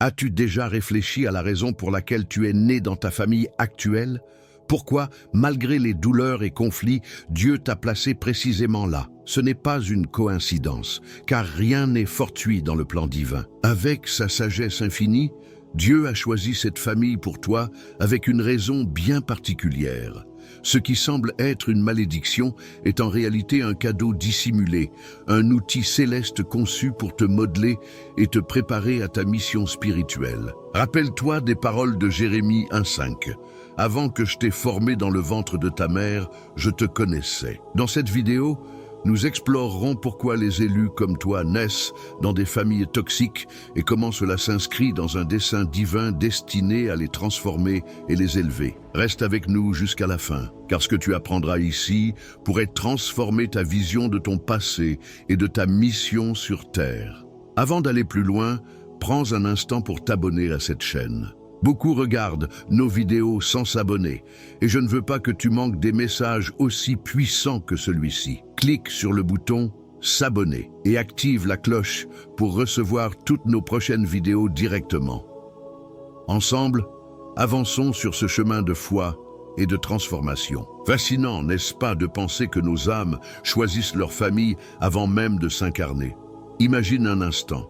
As-tu déjà réfléchi à la raison pour laquelle tu es né dans ta famille actuelle? Pourquoi, malgré les douleurs et conflits, Dieu t'a placé précisément là? Ce n'est pas une coïncidence, car rien n'est fortuit dans le plan divin. Avec sa sagesse infinie, Dieu a choisi cette famille pour toi avec une raison bien particulière. Ce qui semble être une malédiction est en réalité un cadeau dissimulé, un outil céleste conçu pour te modeler et te préparer à ta mission spirituelle. Rappelle-toi des paroles de Jérémie 1,5. « Avant que je t'ai formé dans le ventre de ta mère, je te connaissais. » Dans cette vidéo, nous explorerons pourquoi les élus comme toi naissent dans des familles toxiques et comment cela s'inscrit dans un dessein divin destiné à les transformer et les élever. Reste avec nous jusqu'à la fin, car ce que tu apprendras ici pourrait transformer ta vision de ton passé et de ta mission sur Terre. Avant d'aller plus loin, prends un instant pour t'abonner à cette chaîne. Beaucoup regardent nos vidéos sans s'abonner, et je ne veux pas que tu manques des messages aussi puissants que celui-ci. Clique sur le bouton « S'abonner » et active la cloche pour recevoir toutes nos prochaines vidéos directement. Ensemble, avançons sur ce chemin de foi et de transformation. Fascinant, n'est-ce pas, de penser que nos âmes choisissent leur famille avant même de s'incarner? Imagine un instant,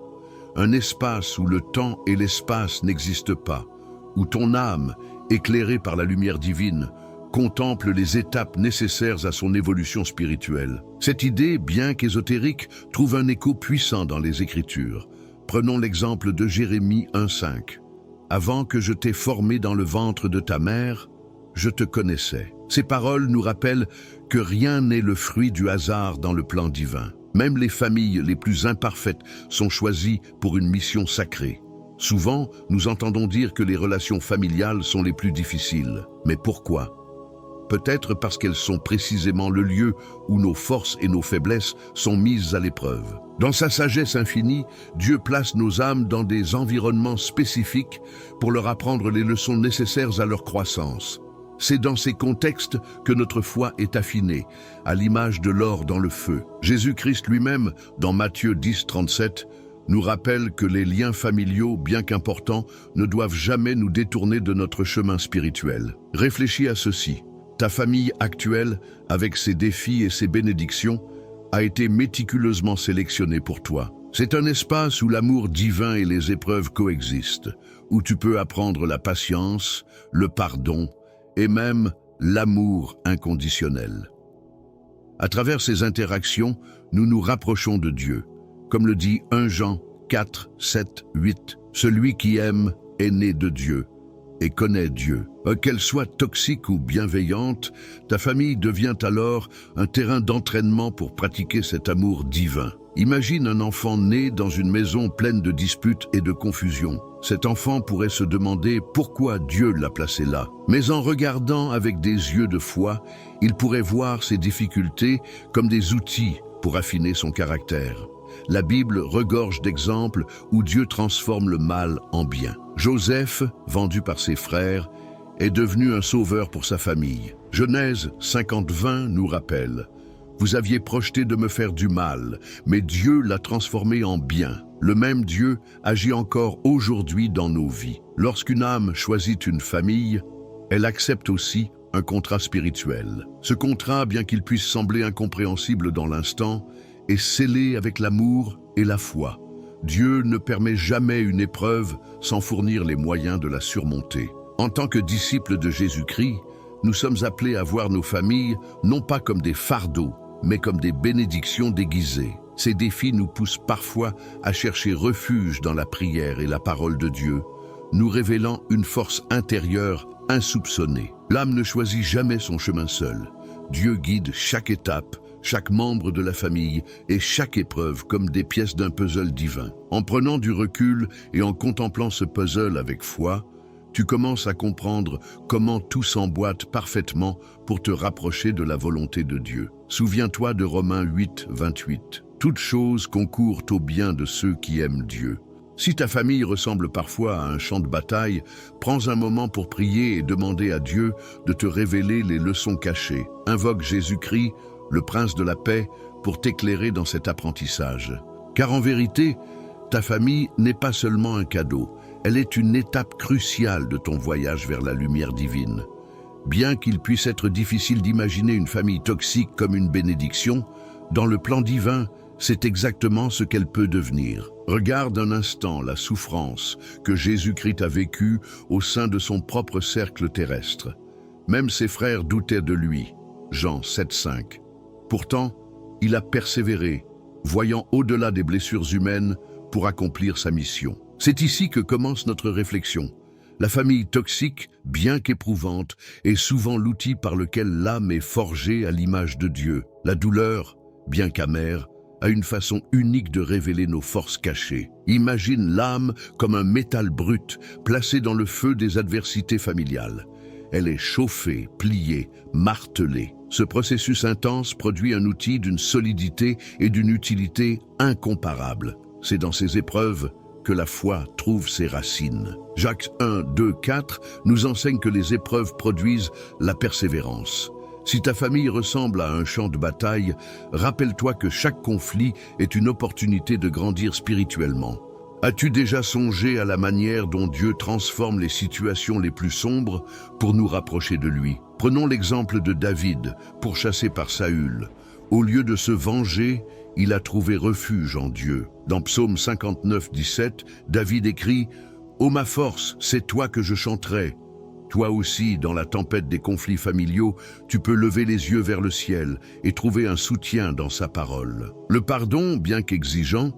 un espace où le temps et l'espace n'existent pas, où ton âme, éclairée par la lumière divine, contemple les étapes nécessaires à son évolution spirituelle. Cette idée, bien qu'ésotérique, trouve un écho puissant dans les Écritures. Prenons l'exemple de Jérémie 1,5. « Avant que je t'ai formé dans le ventre de ta mère, je te connaissais. » Ces paroles nous rappellent que rien n'est le fruit du hasard dans le plan divin. Même les familles les plus imparfaites sont choisies pour une mission sacrée. Souvent, nous entendons dire que les relations familiales sont les plus difficiles. Mais pourquoi? Peut-être parce qu'elles sont précisément le lieu où nos forces et nos faiblesses sont mises à l'épreuve. Dans sa sagesse infinie, Dieu place nos âmes dans des environnements spécifiques pour leur apprendre les leçons nécessaires à leur croissance. C'est dans ces contextes que notre foi est affinée, à l'image de l'or dans le feu. Jésus-Christ lui-même, dans Matthieu 10,37, nous rappelle que les liens familiaux, bien qu'importants, ne doivent jamais nous détourner de notre chemin spirituel. Réfléchis à ceci. Ta famille actuelle, avec ses défis et ses bénédictions, a été méticuleusement sélectionnée pour toi. C'est un espace où l'amour divin et les épreuves coexistent, où tu peux apprendre la patience, le pardon et même l'amour inconditionnel. À travers ces interactions, nous nous rapprochons de Dieu. Comme le dit 1 Jean 4, 7, 8, « Celui qui aime est né de Dieu et connaît Dieu. » Qu'elle soit toxique ou bienveillante, ta famille devient alors un terrain d'entraînement pour pratiquer cet amour divin. Imagine un enfant né dans une maison pleine de disputes et de confusion. Cet enfant pourrait se demander pourquoi Dieu l'a placé là. Mais en regardant avec des yeux de foi, il pourrait voir ces difficultés comme des outils pour affiner son caractère. La Bible regorge d'exemples où Dieu transforme le mal en bien. Joseph, vendu par ses frères, est devenu un sauveur pour sa famille. Genèse 50:20 nous rappelle « Vous aviez projeté de me faire du mal, mais Dieu l'a transformé en bien. Le même Dieu agit encore aujourd'hui dans nos vies. Lorsqu'une âme choisit une famille, elle accepte aussi un contrat spirituel. Ce contrat, bien qu'il puisse sembler incompréhensible dans l'instant, est scellé avec l'amour et la foi. Dieu ne permet jamais une épreuve sans fournir les moyens de la surmonter. En tant que disciples de Jésus-Christ, nous sommes appelés à voir nos familles non pas comme des fardeaux, mais comme des bénédictions déguisées. Ces défis nous poussent parfois à chercher refuge dans la prière et la parole de Dieu, nous révélant une force intérieure insoupçonnée. L'âme ne choisit jamais son chemin seul. Dieu guide chaque étape, chaque membre de la famille et chaque épreuve comme des pièces d'un puzzle divin. En prenant du recul et en contemplant ce puzzle avec foi, tu commences à comprendre comment tout s'emboîte parfaitement pour te rapprocher de la volonté de Dieu. Souviens-toi de Romains 8, 28. Toutes choses concourent au bien de ceux qui aiment Dieu. Si ta famille ressemble parfois à un champ de bataille, prends un moment pour prier et demander à Dieu de te révéler les leçons cachées. Invoque Jésus-Christ, le Prince de la paix, pour t'éclairer dans cet apprentissage. Car en vérité, ta famille n'est pas seulement un cadeau, Elle est une étape cruciale de ton voyage vers la lumière divine. Bien qu'il puisse être difficile d'imaginer une famille toxique comme une bénédiction, dans le plan divin, c'est exactement ce qu'elle peut devenir. Regarde un instant la souffrance que Jésus-Christ a vécue au sein de son propre cercle terrestre. Même ses frères doutaient de lui. Jean 7,5. Pourtant, il a persévéré, voyant au-delà des blessures humaines pour accomplir sa mission. C'est ici que commence notre réflexion. La famille toxique, bien qu'éprouvante, est souvent l'outil par lequel l'âme est forgée à l'image de Dieu. La douleur, bien qu'amère, a une façon unique de révéler nos forces cachées. Imagine l'âme comme un métal brut placé dans le feu des adversités familiales. Elle est chauffée, pliée, martelée. Ce processus intense produit un outil d'une solidité et d'une utilité incomparables. C'est dans ces épreuves que la foi trouve ses racines. Jacques 1, 2, 4 nous enseigne que les épreuves produisent la persévérance. Si ta famille ressemble à un champ de bataille, rappelle-toi que chaque conflit est une opportunité de grandir spirituellement. As-tu déjà songé à la manière dont Dieu transforme les situations les plus sombres pour nous rapprocher de lui? Prenons l'exemple de David, pourchassé par Saül. Au lieu de se venger, il a trouvé refuge en Dieu. Dans Psaume 59, 17, David écrit « Ô ma force, c'est toi que je chanterai ». Toi aussi, dans la tempête des conflits familiaux, tu peux lever les yeux vers le ciel et trouver un soutien dans sa parole. Le pardon, bien qu'exigeant,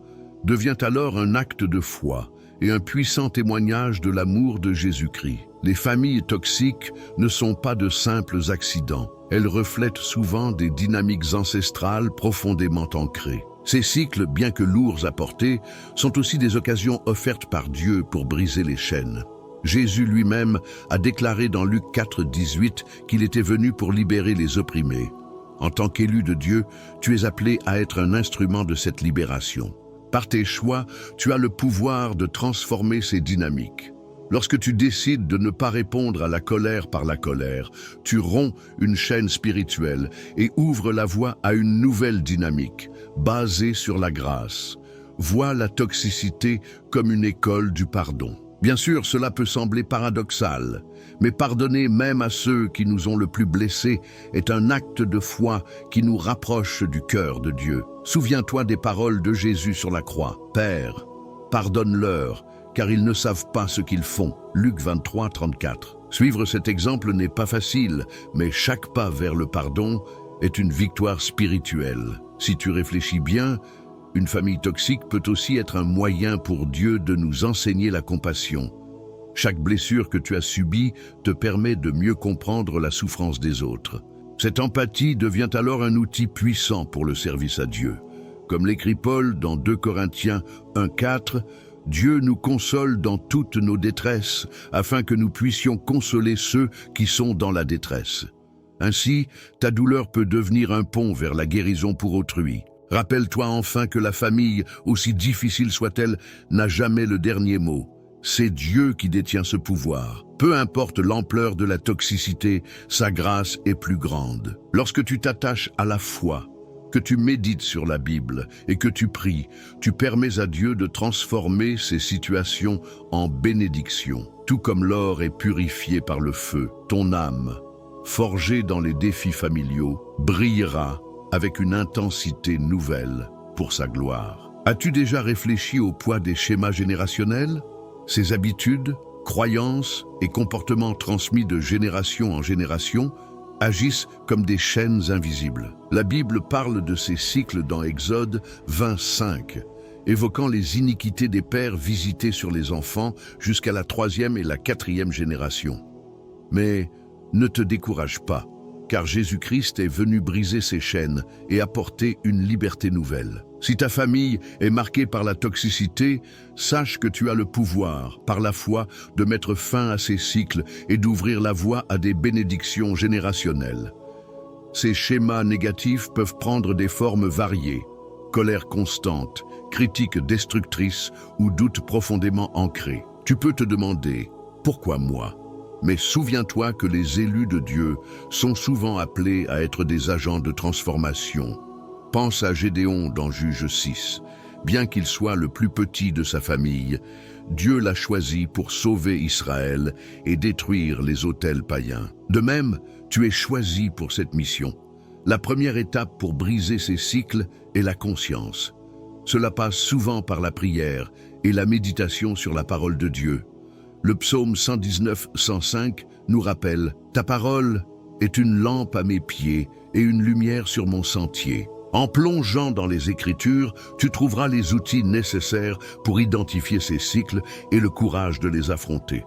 devient alors un acte de foi et un puissant témoignage de l'amour de Jésus-Christ. Les familles toxiques ne sont pas de simples accidents. Elles reflètent souvent des dynamiques ancestrales profondément ancrées. Ces cycles, bien que lourds à porter, sont aussi des occasions offertes par Dieu pour briser les chaînes. Jésus lui-même a déclaré dans Luc 4, 18 qu'il était venu pour libérer les opprimés. En tant qu'élu de Dieu, tu es appelé à être un instrument de cette libération. Par tes choix, tu as le pouvoir de transformer ces dynamiques. Lorsque tu décides de ne pas répondre à la colère par la colère, tu romps une chaîne spirituelle et ouvres la voie à une nouvelle dynamique, basée sur la grâce. Vois la toxicité comme une école du pardon. Bien sûr, cela peut sembler paradoxal, mais pardonner même à ceux qui nous ont le plus blessés est un acte de foi qui nous rapproche du cœur de Dieu. Souviens-toi des paroles de Jésus sur la croix. « Père, pardonne-leur, car ils ne savent pas ce qu'ils font. » Luc 23, 34. Suivre cet exemple n'est pas facile, mais chaque pas vers le pardon est une victoire spirituelle. Si tu réfléchis bien, une famille toxique peut aussi être un moyen pour Dieu de nous enseigner la compassion. Chaque blessure que tu as subie te permet de mieux comprendre la souffrance des autres. Cette empathie devient alors un outil puissant pour le service à Dieu. Comme l'écrit Paul dans 2 Corinthiens 1, 4, « Dieu nous console dans toutes nos détresses, afin que nous puissions consoler ceux qui sont dans la détresse. » Ainsi, ta douleur peut devenir un pont vers la guérison pour autrui. Rappelle-toi enfin que la famille, aussi difficile soit-elle, n'a jamais le dernier mot. C'est Dieu qui détient ce pouvoir. Peu importe l'ampleur de la toxicité, sa grâce est plus grande. Lorsque tu t'attaches à la foi, que tu médites sur la Bible et que tu pries, tu permets à Dieu de transformer ces situations en bénédictions. Tout comme l'or est purifié par le feu, ton âme, forgée dans les défis familiaux, brillera avec une intensité nouvelle pour sa gloire. As-tu déjà réfléchi au poids des schémas générationnels? Ces habitudes, croyances et comportements transmis de génération en génération agissent comme des chaînes invisibles. La Bible parle de ces cycles dans Exode 25, évoquant les iniquités des pères visités sur les enfants jusqu'à la 3e et la 4e génération. Mais ne te décourage pas, car Jésus-Christ est venu briser ces chaînes et apporter une liberté nouvelle. Si ta famille est marquée par la toxicité, sache que tu as le pouvoir, par la foi, de mettre fin à ces cycles et d'ouvrir la voie à des bénédictions générationnelles. Ces schémas négatifs peuvent prendre des formes variées: colère constante, critiques destructrices ou doutes profondément ancrés. Tu peux te demander « Pourquoi moi ?» Mais souviens-toi que les élus de Dieu sont souvent appelés à être des agents de transformation. Pense à Gédéon dans Juge 6. Bien qu'il soit le plus petit de sa famille, Dieu l'a choisi pour sauver Israël et détruire les autels païens. De même, tu es choisi pour cette mission. La première étape pour briser ces cycles est la conscience. Cela passe souvent par la prière et la méditation sur la parole de Dieu. Le psaume 119-105 nous rappelle « Ta parole est une lampe à mes pieds et une lumière sur mon sentier ». En plongeant dans les Écritures, tu trouveras les outils nécessaires pour identifier ces cycles et le courage de les affronter.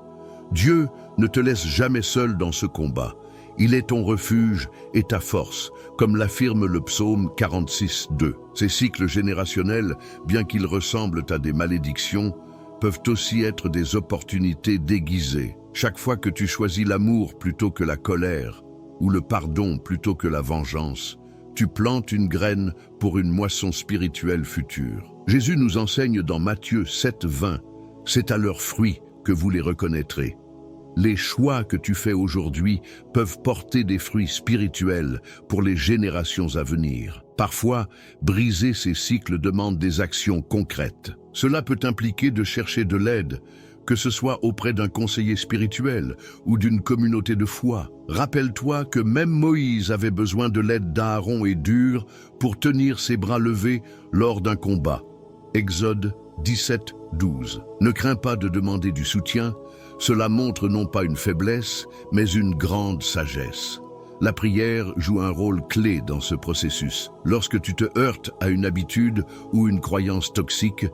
Dieu ne te laisse jamais seul dans ce combat. Il est ton refuge et ta force, comme l'affirme le psaume 46-2. Ces cycles générationnels, bien qu'ils ressemblent à des malédictions, peuvent aussi être des opportunités déguisées. Chaque fois que tu choisis l'amour plutôt que la colère, ou le pardon plutôt que la vengeance, tu plantes une graine pour une moisson spirituelle future. Jésus nous enseigne dans Matthieu 7-20, « C'est à leurs fruits que vous les reconnaîtrez ». Les choix que tu fais aujourd'hui peuvent porter des fruits spirituels pour les générations à venir. Parfois, briser ces cycles demande des actions concrètes. Cela peut impliquer de chercher de l'aide, que ce soit auprès d'un conseiller spirituel ou d'une communauté de foi. Rappelle-toi que même Moïse avait besoin de l'aide d'Aaron et d'Hur pour tenir ses bras levés lors d'un combat. Exode 17-12. Ne crains pas de demander du soutien, cela montre non pas une faiblesse, mais une grande sagesse. La prière joue un rôle clé dans ce processus. Lorsque tu te heurtes à une habitude ou une croyance toxique,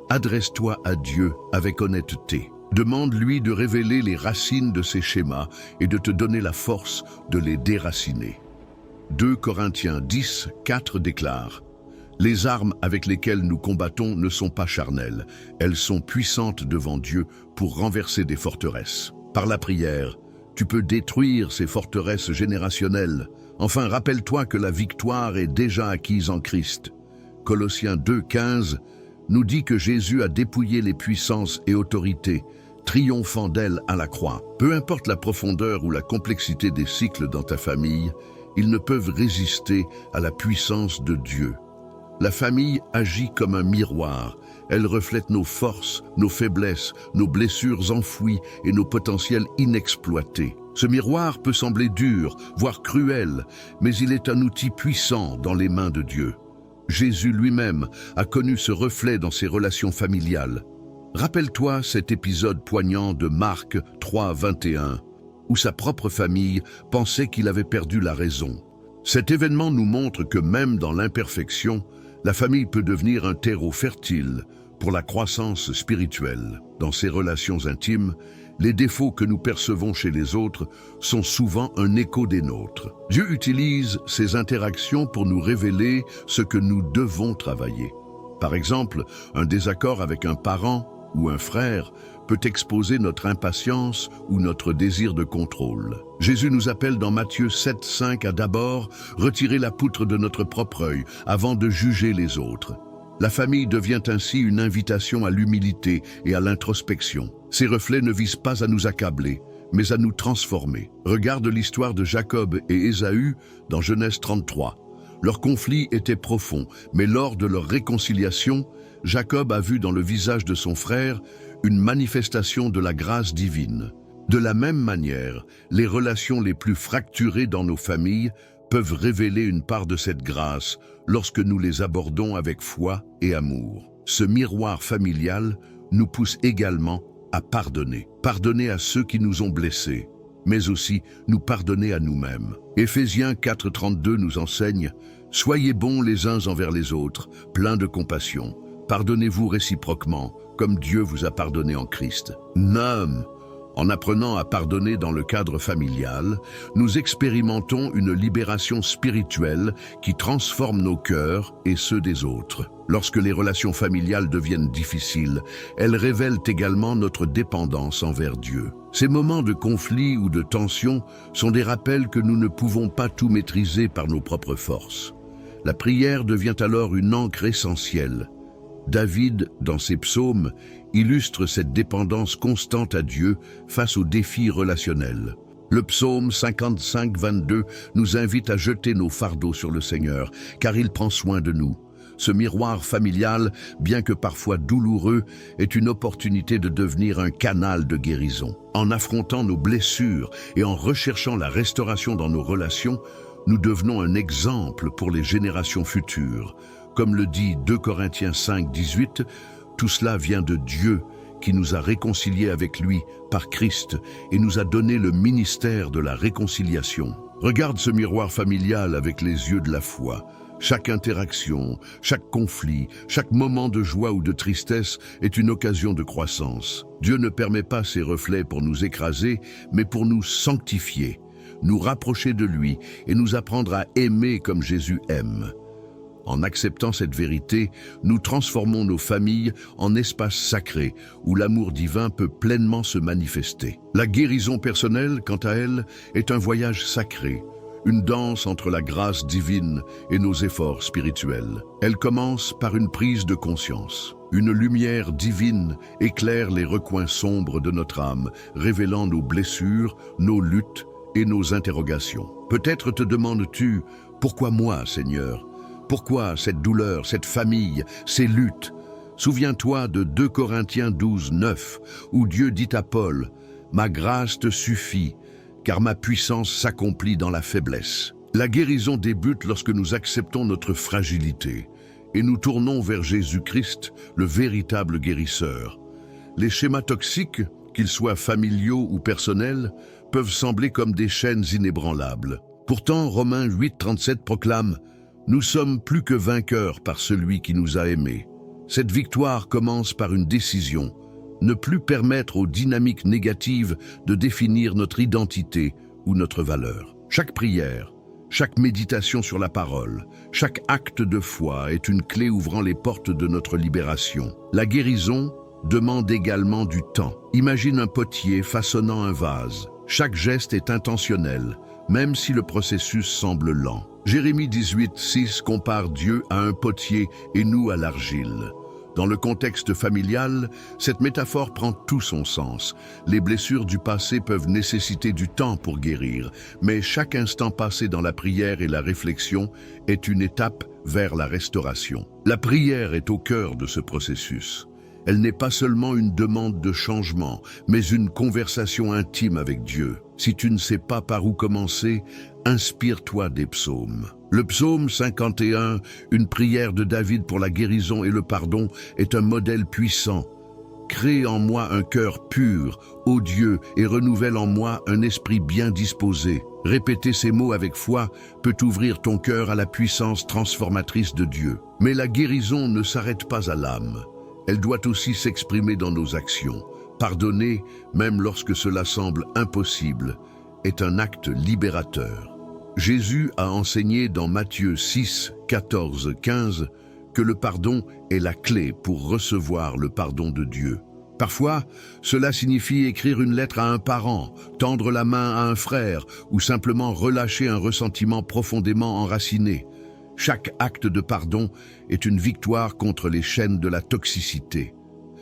adresse-toi à Dieu avec honnêteté. Demande-lui de révéler les racines de ces schémas et de te donner la force de les déraciner. 2 Corinthiens 10-4 déclare « Les armes avec lesquelles nous combattons ne sont pas charnelles, elles sont puissantes devant Dieu pour renverser des forteresses. » Par la prière, tu peux détruire ces forteresses générationnelles. Enfin, rappelle-toi que la victoire est déjà acquise en Christ. Colossiens 2-15 nous dit que Jésus a dépouillé les puissances et autorités, triomphant d'elles à la croix. Peu importe la profondeur ou la complexité des cycles dans ta famille, ils ne peuvent résister à la puissance de Dieu. La famille agit comme un miroir. Elle reflète nos forces, nos faiblesses, nos blessures enfouies et nos potentiels inexploités. Ce miroir peut sembler dur, voire cruel, mais il est un outil puissant dans les mains de Dieu. Jésus lui-même a connu ce reflet dans ses relations familiales. Rappelle-toi cet épisode poignant de Marc 3-21, où sa propre famille pensait qu'il avait perdu la raison. Cet événement nous montre que même dans l'imperfection, la famille peut devenir un terreau fertile pour la croissance spirituelle. Dans ses relations intimes, les défauts que nous percevons chez les autres sont souvent un écho des nôtres. Dieu utilise ces interactions pour nous révéler ce que nous devons travailler. Par exemple, un désaccord avec un parent ou un frère peut exposer notre impatience ou notre désir de contrôle. Jésus nous appelle dans Matthieu 7-5 à d'abord retirer la poutre de notre propre œil avant de juger les autres. La famille devient ainsi une invitation à l'humilité et à l'introspection. Ces reflets ne visent pas à nous accabler, mais à nous transformer. Regarde l'histoire de Jacob et Ésaü dans Genèse 33. Leur conflit était profond, mais lors de leur réconciliation, Jacob a vu dans le visage de son frère une manifestation de la grâce divine. De la même manière, les relations les plus fracturées dans nos familles peuvent révéler une part de cette grâce lorsque nous les abordons avec foi et amour. Ce miroir familial nous pousse également à pardonner. Pardonner à ceux qui nous ont blessés, mais aussi nous pardonner à nous-mêmes. Éphésiens 4-32 nous enseigne « Soyez bons les uns envers les autres, pleins de compassion. Pardonnez-vous réciproquement, comme Dieu vous a pardonné en Christ. » En apprenant à pardonner dans le cadre familial, nous expérimentons une libération spirituelle qui transforme nos cœurs et ceux des autres. Lorsque les relations familiales deviennent difficiles, elles révèlent également notre dépendance envers Dieu. Ces moments de conflit ou de tension sont des rappels que nous ne pouvons pas tout maîtriser par nos propres forces. La prière devient alors une ancre essentielle. David, dans ses psaumes, illustre cette dépendance constante à Dieu face aux défis relationnels. Le psaume 55-22 nous invite à jeter nos fardeaux sur le Seigneur, car il prend soin de nous. Ce miroir familial, bien que parfois douloureux, est une opportunité de devenir un canal de guérison. En affrontant nos blessures et en recherchant la restauration dans nos relations, nous devenons un exemple pour les générations futures. Comme le dit 2 Corinthiens 5, 18, tout cela vient de Dieu qui nous a réconciliés avec lui par Christ et nous a donné le ministère de la réconciliation. Regarde ce miroir familial avec les yeux de la foi. Chaque interaction, chaque conflit, chaque moment de joie ou de tristesse est une occasion de croissance. Dieu ne permet pas ces reflets pour nous écraser, mais pour nous sanctifier, nous rapprocher de lui et nous apprendre à aimer comme Jésus aime. En acceptant cette vérité, nous transformons nos familles en espaces sacrés où l'amour divin peut pleinement se manifester. La guérison personnelle, quant à elle, est un voyage sacré, une danse entre la grâce divine et nos efforts spirituels. Elle commence par une prise de conscience. Une lumière divine éclaire les recoins sombres de notre âme, révélant nos blessures, nos luttes et nos interrogations. Peut-être te demandes-tu, pourquoi moi, Seigneur ? Pourquoi cette douleur, cette famille, ces luttes? Souviens-toi de 2 Corinthiens 12, 9, où Dieu dit à Paul, « Ma grâce te suffit, car ma puissance s'accomplit dans la faiblesse. » La guérison débute lorsque nous acceptons notre fragilité et nous tournons vers Jésus-Christ, le véritable guérisseur. Les schémas toxiques, qu'ils soient familiaux ou personnels, peuvent sembler comme des chaînes inébranlables. Pourtant, Romains 8, 37 proclame « Nous sommes plus que vainqueurs par celui qui nous a aimés. » Cette victoire commence par une décision, ne plus permettre aux dynamiques négatives de définir notre identité ou notre valeur. Chaque prière, chaque méditation sur la parole, chaque acte de foi est une clé ouvrant les portes de notre libération. La guérison demande également du temps. Imagine un potier façonnant un vase. Chaque geste est intentionnel, même si le processus semble lent. Jérémie 18, 6 compare Dieu à un potier et nous à l'argile. Dans le contexte familial, cette métaphore prend tout son sens. Les blessures du passé peuvent nécessiter du temps pour guérir, mais chaque instant passé dans la prière et la réflexion est une étape vers la restauration. La prière est au cœur de ce processus. Elle n'est pas seulement une demande de changement, mais une conversation intime avec Dieu. Si tu ne sais pas par où commencer, inspire-toi des psaumes. Le psaume 51, une prière de David pour la guérison et le pardon, est un modèle puissant. Crée en moi un cœur pur, ô Dieu, et renouvelle en moi un esprit bien disposé. Répéter ces mots avec foi peut ouvrir ton cœur à la puissance transformatrice de Dieu. Mais la guérison ne s'arrête pas à l'âme. Elle doit aussi s'exprimer dans nos actions. Pardonner, même lorsque cela semble impossible, est un acte libérateur. Jésus a enseigné dans Matthieu 6, 14, 15 que le pardon est la clé pour recevoir le pardon de Dieu. Parfois, cela signifie écrire une lettre à un parent, tendre la main à un frère ou simplement relâcher un ressentiment profondément enraciné. Chaque acte de pardon est une victoire contre les chaînes de la toxicité.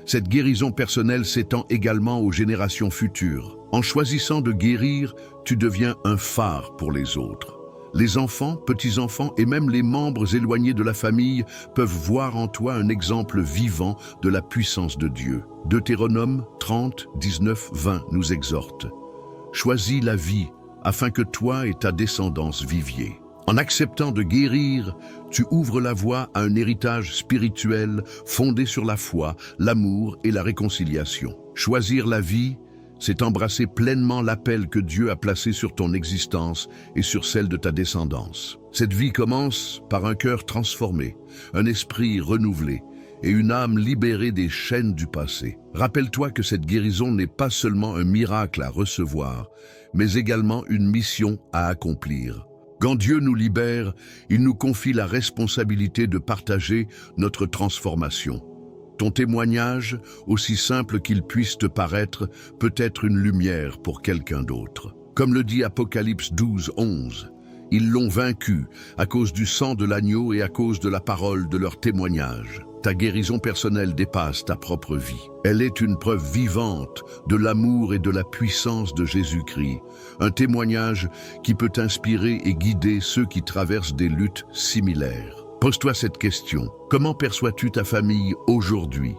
Cette guérison personnelle s'étend également aux générations futures. En choisissant de guérir, tu deviens un phare pour les autres. Les enfants, petits-enfants et même les membres éloignés de la famille peuvent voir en toi un exemple vivant de la puissance de Dieu. Deutéronome 30, 19, 20 nous exhorte. « Choisis la vie afin que toi et ta descendance viviez. » En acceptant de guérir, tu ouvres la voie à un héritage spirituel fondé sur la foi, l'amour et la réconciliation. Choisir la vie, c'est embrasser pleinement l'appel que Dieu a placé sur ton existence et sur celle de ta descendance. Cette vie commence par un cœur transformé, un esprit renouvelé et une âme libérée des chaînes du passé. Rappelle-toi que cette guérison n'est pas seulement un miracle à recevoir, mais également une mission à accomplir. Quand Dieu nous libère, il nous confie la responsabilité de partager notre transformation. Ton témoignage, aussi simple qu'il puisse te paraître, peut être une lumière pour quelqu'un d'autre. Comme le dit Apocalypse 12, 11, « Ils l'ont vaincu à cause du sang de l'agneau et à cause de la parole de leur témoignage. » Ta guérison personnelle dépasse ta propre vie. Elle est une preuve vivante de l'amour et de la puissance de Jésus-Christ, un témoignage qui peut inspirer et guider ceux qui traversent des luttes similaires. Pose-toi cette question. Comment perçois-tu ta famille aujourd'hui?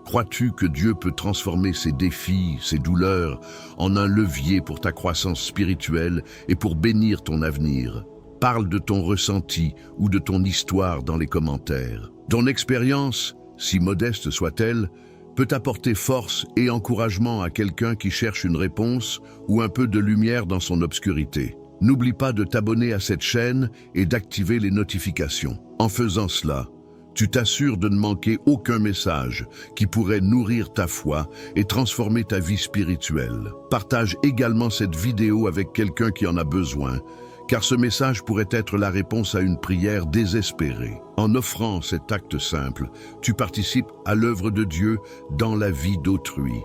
Crois-tu que Dieu peut transformer ces défis, ces douleurs, en un levier pour ta croissance spirituelle et pour bénir ton avenir? Parle de ton ressenti ou de ton histoire dans les commentaires. Ton expérience, si modeste soit-elle, peut apporter force et encouragement à quelqu'un qui cherche une réponse ou un peu de lumière dans son obscurité. N'oublie pas de t'abonner à cette chaîne et d'activer les notifications. En faisant cela, tu t'assures de ne manquer aucun message qui pourrait nourrir ta foi et transformer ta vie spirituelle. Partage également cette vidéo avec quelqu'un qui en a besoin, car ce message pourrait être la réponse à une prière désespérée. En offrant cet acte simple, tu participes à l'œuvre de Dieu dans la vie d'autrui.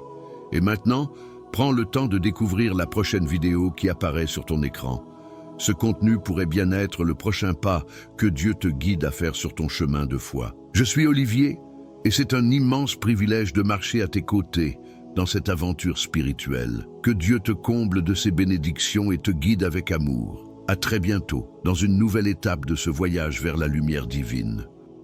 Et maintenant, prends le temps de découvrir la prochaine vidéo qui apparaît sur ton écran. Ce contenu pourrait bien être le prochain pas que Dieu te guide à faire sur ton chemin de foi. Je suis Olivier et c'est un immense privilège de marcher à tes côtés dans cette aventure spirituelle. Que Dieu te comble de ses bénédictions et te guide avec amour. À très bientôt dans une nouvelle étape de ce voyage vers la lumière divine.